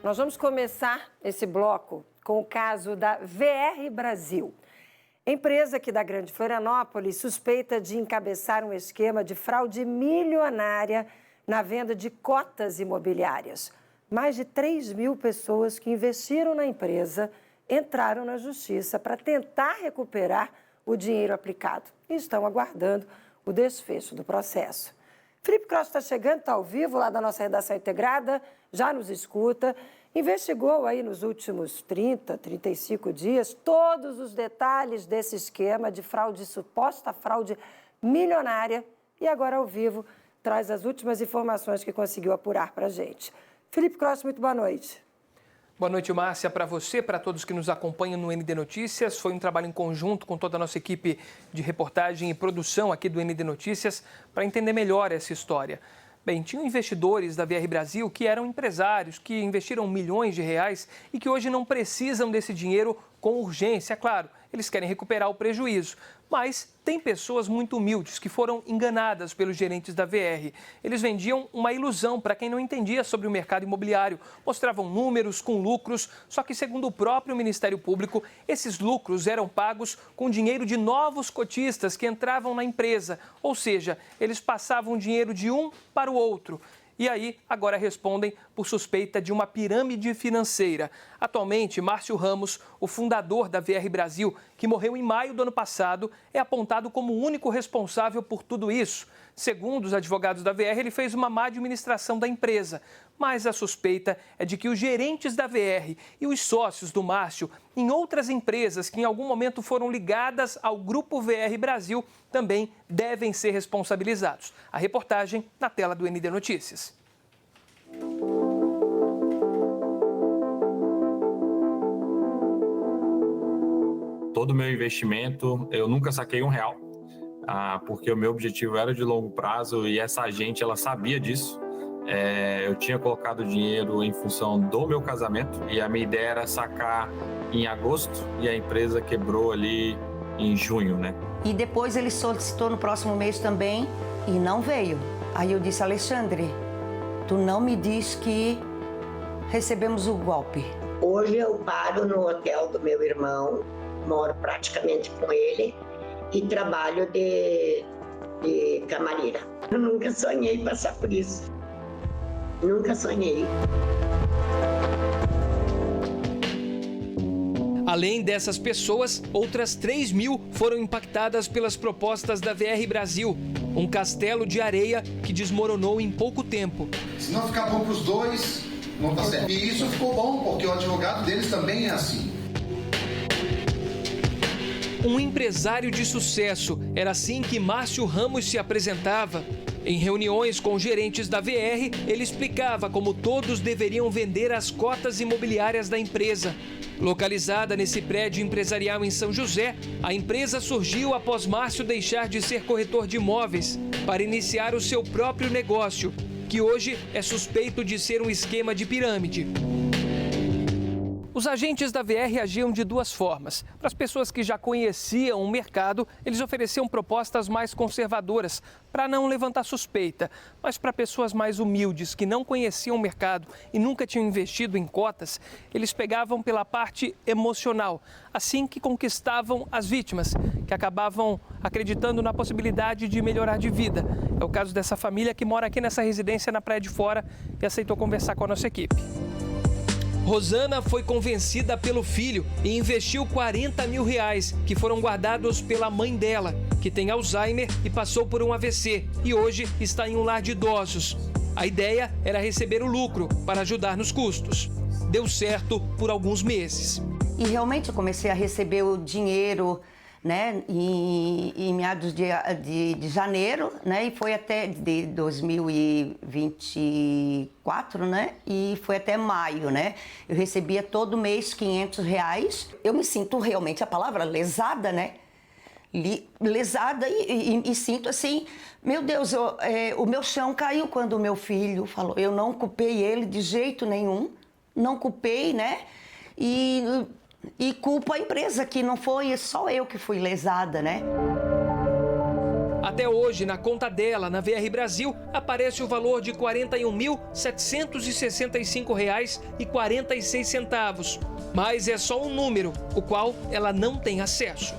Nós vamos começar esse bloco com o caso da VR Brasil. Empresa aqui da Grande Florianópolis suspeita de encabeçar um esquema de fraude milionária na venda de cotas imobiliárias. Mais de 3.000 pessoas que investiram na empresa entraram na justiça para tentar recuperar o dinheiro aplicado e estão aguardando o desfecho do processo. Felipe Cross está chegando, está ao vivo lá da nossa redação integrada, já nos escuta, investigou aí nos últimos 35 dias todos os detalhes desse esquema de fraude, suposta fraude milionária e agora ao vivo traz as últimas informações que conseguiu apurar para a gente. Felipe Cross, muito boa noite. Boa noite, Márcia, para você, para todos que nos acompanham no ND Notícias. Foi um trabalho em conjunto com toda a nossa equipe de reportagem e produção aqui do ND Notícias para entender melhor essa história. Bem, tinham investidores da VR Brasil que eram empresários, que investiram milhões de reais e que hoje não precisam desse dinheiro com urgência. Claro, eles querem recuperar o prejuízo. Mas tem pessoas muito humildes que foram enganadas pelos gerentes da VR. Eles vendiam uma ilusão para quem não entendia sobre o mercado imobiliário. Mostravam números com lucros, só que, segundo o próprio Ministério Público, esses lucros eram pagos com dinheiro de novos cotistas que entravam na empresa. Ou seja, eles passavam dinheiro de um para o outro. E aí, agora respondem por suspeita de uma pirâmide financeira. Atualmente, Márcio Ramos, o fundador da VR Brasil, que morreu em maio do ano passado, é apontado como o único responsável por tudo isso. Segundo os advogados da VR, ele fez uma má administração da empresa. Mas a suspeita é de que os gerentes da VR e os sócios do Márcio, em outras empresas que em algum momento foram ligadas ao Grupo VR Brasil, também devem ser responsabilizados. A reportagem na tela do ND Notícias. Todo o meu investimento, eu nunca saquei R$1, porque o meu objetivo era de longo prazo e essa agente, ela sabia disso. Eu tinha colocado dinheiro em função do meu casamento e a minha ideia era sacar em agosto e a empresa quebrou ali em junho, né? E depois ele solicitou no próximo mês também e não veio. Aí eu disse, Alexandre, tu não me diz que recebemos o golpe. Hoje eu paro no hotel do meu irmão, moro praticamente com ele e trabalho de camareira. Eu nunca sonhei passar por isso. Nunca sonhei. Além dessas pessoas, outras 3.000 foram impactadas pelas propostas da VR Brasil. Um castelo de areia que desmoronou em pouco tempo. Se não ficar bom para os dois, não tá certo. E isso ficou bom, porque o advogado deles também é assim. Um empresário de sucesso, era assim que Márcio Ramos se apresentava. Em reuniões com gerentes da VR, ele explicava como todos deveriam vender as cotas imobiliárias da empresa. Localizada nesse prédio empresarial em São José, a empresa surgiu após Márcio deixar de ser corretor de imóveis para iniciar o seu próprio negócio, que hoje é suspeito de ser um esquema de pirâmide. Os agentes da VR agiam de duas formas. Para as pessoas que já conheciam o mercado, eles ofereciam propostas mais conservadoras para não levantar suspeita. Mas para pessoas mais humildes que não conheciam o mercado e nunca tinham investido em cotas, eles pegavam pela parte emocional, assim que conquistavam as vítimas, que acabavam acreditando na possibilidade de melhorar de vida. É o caso dessa família que mora aqui nessa residência na Praia de Fora e aceitou conversar com a nossa equipe. Rosana foi convencida pelo filho e investiu R$40 mil, que foram guardados pela mãe dela, que tem Alzheimer e passou por um AVC e hoje está em um lar de idosos. A ideia era receber o lucro para ajudar nos custos. Deu certo por alguns meses. E realmente eu comecei a receber o dinheiro, né, em meados de janeiro, né, e foi até de 2024, né, e foi até maio, né. Eu recebia todo mês R$500. Eu me sinto realmente, a palavra lesada, né, lesada e sinto assim, meu Deus, o meu chão caiu quando o meu filho falou. Eu não culpei ele de jeito nenhum, não culpei, né, e culpo a empresa, que não foi só eu que fui lesada, né? Até hoje, na conta dela, na VR Brasil, aparece o valor de R$ 41.765,46. Mas é só um número, o qual ela não tem acesso.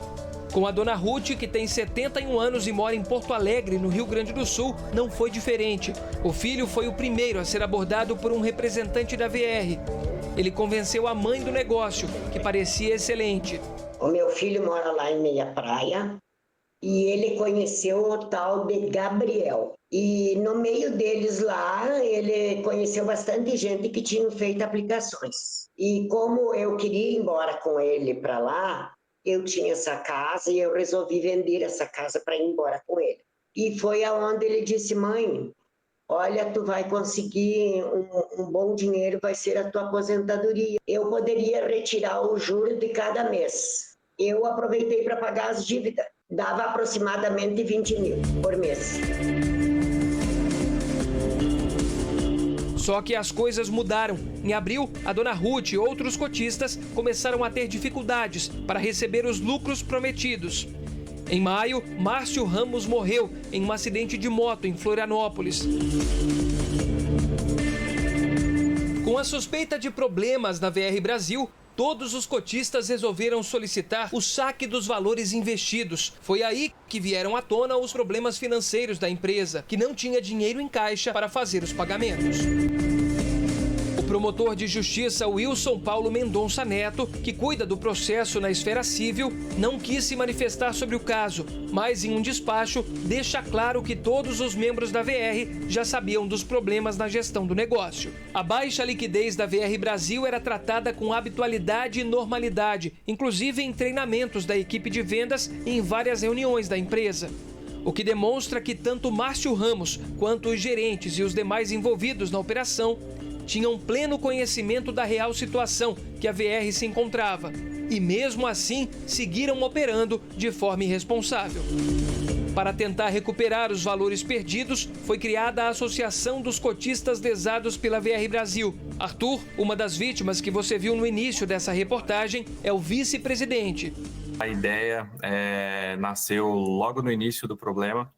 Com a dona Ruth, que tem 71 anos e mora em Porto Alegre, no Rio Grande do Sul, não foi diferente. O filho foi o primeiro a ser abordado por um representante da VR. Ele convenceu a mãe do negócio, que parecia excelente. O meu filho mora lá em Meia Praia e ele conheceu o tal de Gabriel. E no meio deles lá, ele conheceu bastante gente que tinha feito aplicações. E como eu queria ir embora com ele para lá, eu tinha essa casa e eu resolvi vender essa casa para ir embora com ele. E foi aonde ele disse: mãe, olha, tu vai conseguir um bom dinheiro, vai ser a tua aposentadoria. Eu poderia retirar o juro de cada mês. Eu aproveitei para pagar as dívidas. Dava aproximadamente 20 mil por mês. Só que as coisas mudaram. Em abril, a dona Ruth e outros cotistas começaram a ter dificuldades para receber os lucros prometidos. Em maio, Márcio Ramos morreu em um acidente de moto em Florianópolis. Com a suspeita de problemas na VR Brasil, todos os cotistas resolveram solicitar o saque dos valores investidos. Foi aí que vieram à tona os problemas financeiros da empresa, que não tinha dinheiro em caixa para fazer os pagamentos. O promotor de justiça Wilson Paulo Mendonça Neto, que cuida do processo na esfera civil, não quis se manifestar sobre o caso, mas em um despacho deixa claro que todos os membros da VR já sabiam dos problemas na gestão do negócio. A baixa liquidez da VR Brasil era tratada com habitualidade e normalidade, inclusive em treinamentos da equipe de vendas e em várias reuniões da empresa. O que demonstra que tanto Márcio Ramos quanto os gerentes e os demais envolvidos na operação tinham pleno conhecimento da real situação que a VR se encontrava e, mesmo assim, seguiram operando de forma irresponsável. Para tentar recuperar os valores perdidos, foi criada a Associação dos Cotistas Lesados pela VR Brasil. Arthur, uma das vítimas que você viu no início dessa reportagem, é o vice-presidente. A ideia nasceu logo no início do problema,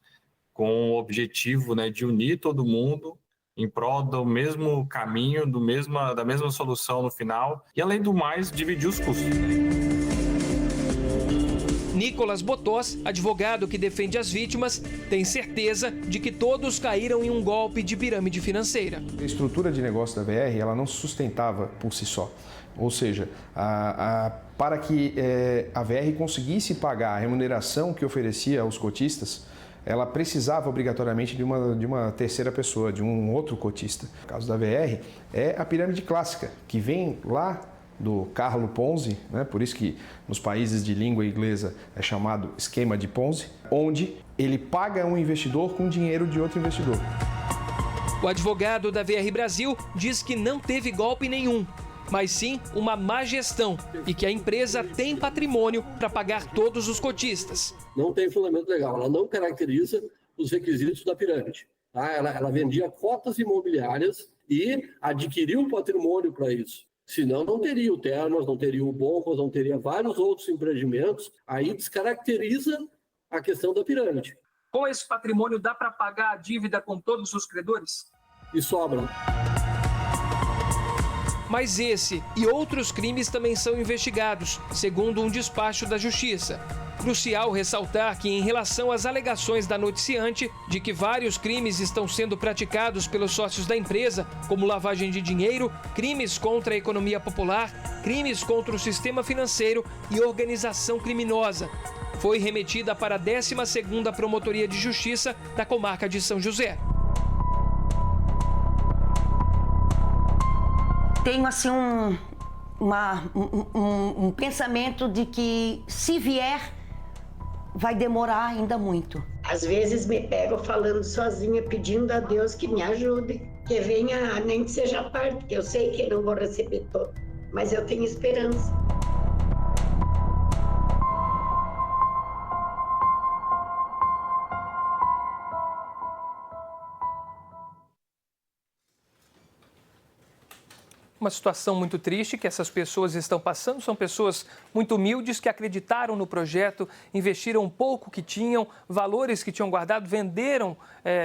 com o objetivo, de unir todo mundo em prol do mesmo caminho, da mesma solução no final e, além do mais, dividir os custos. Nicolas Botós, advogado que defende as vítimas, tem certeza de que todos caíram em um golpe de pirâmide financeira. A estrutura de negócio da VR ela não se sustentava por si só. Ou seja, para que a VR conseguisse pagar a remuneração que oferecia aos cotistas, ela precisava obrigatoriamente de uma terceira pessoa, de um outro cotista. No caso da VR, é a pirâmide clássica, que vem lá do Carlo Ponzi, por isso que nos países de língua inglesa é chamado esquema de Ponzi, onde ele paga um investidor com dinheiro de outro investidor. O advogado da VR Brasil diz que não teve golpe nenhum, mas sim uma má gestão e que a empresa tem patrimônio para pagar todos os cotistas. Não tem fundamento legal, ela não caracteriza os requisitos da pirâmide. Tá? Ela vendia cotas imobiliárias e adquiriu um patrimônio para isso. Senão não teria o Termas, não teria o Boncos, não teria vários outros empreendimentos. Aí descaracteriza a questão da pirâmide. Com esse patrimônio dá para pagar a dívida com todos os credores? E sobra. Mas esse e outros crimes também são investigados, segundo um despacho da Justiça. Crucial ressaltar que, em relação às alegações da noticiante de que vários crimes estão sendo praticados pelos sócios da empresa, como lavagem de dinheiro, crimes contra a economia popular, crimes contra o sistema financeiro e organização criminosa, foi remetida para a 12ª Promotoria de Justiça da comarca de São José. Tenho assim um pensamento de que se vier, vai demorar ainda muito. Às vezes me pego falando sozinha, pedindo a Deus que me ajude, que venha, nem que seja parte, que eu sei que eu não vou receber todo, mas eu tenho esperança. Uma situação muito triste que essas pessoas estão passando. São pessoas muito humildes que acreditaram no projeto, investiram um pouco que tinham, valores que tinham guardado, venderam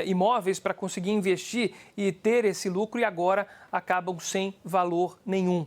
imóveis para conseguir investir e ter esse lucro e agora acabam sem valor nenhum.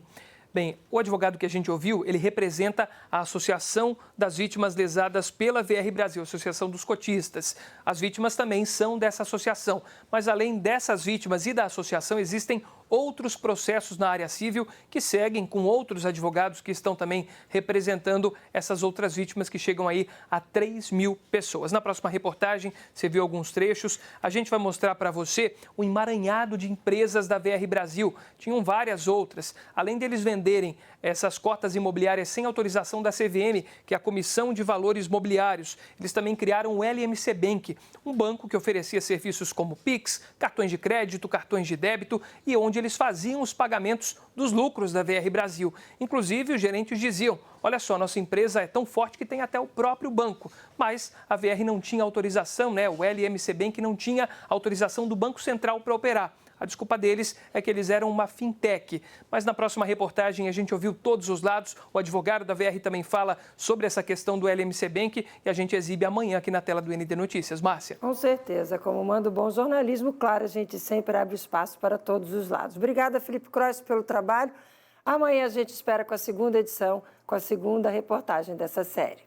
Bem, o advogado que a gente ouviu, ele representa a Associação das Vítimas Lesadas pela VR Brasil, Associação dos Cotistas. As vítimas também são dessa associação, mas além dessas vítimas e da associação, existem outros processos na área civil que seguem com outros advogados que estão também representando essas outras vítimas que chegam aí a 3.000 pessoas. Na próxima reportagem, você viu alguns trechos, a gente vai mostrar para você o emaranhado de empresas da VR Brasil. Tinham várias outras. Além deles venderem essas cotas imobiliárias sem autorização da CVM, que é a Comissão de Valores Mobiliários, eles também criaram o LMC Bank, um banco que oferecia serviços como Pix, cartões de crédito, cartões de débito e onde eles faziam os pagamentos dos lucros da VR Brasil. Inclusive, os gerentes diziam, olha só, nossa empresa é tão forte que tem até o próprio banco. Mas a VR não tinha autorização, o LMC Bank não tinha autorização do Banco Central para operar. A desculpa deles é que eles eram uma fintech. Mas na próxima reportagem a gente ouviu todos os lados. O advogado da VR também fala sobre essa questão do LMC Bank e a gente exibe amanhã aqui na tela do ND Notícias. Márcia. Com certeza. Como manda o bom jornalismo, claro, a gente sempre abre espaço para todos os lados. Obrigada, Felipe Cross, pelo trabalho. Amanhã a gente espera com a segunda edição, com a segunda reportagem dessa série.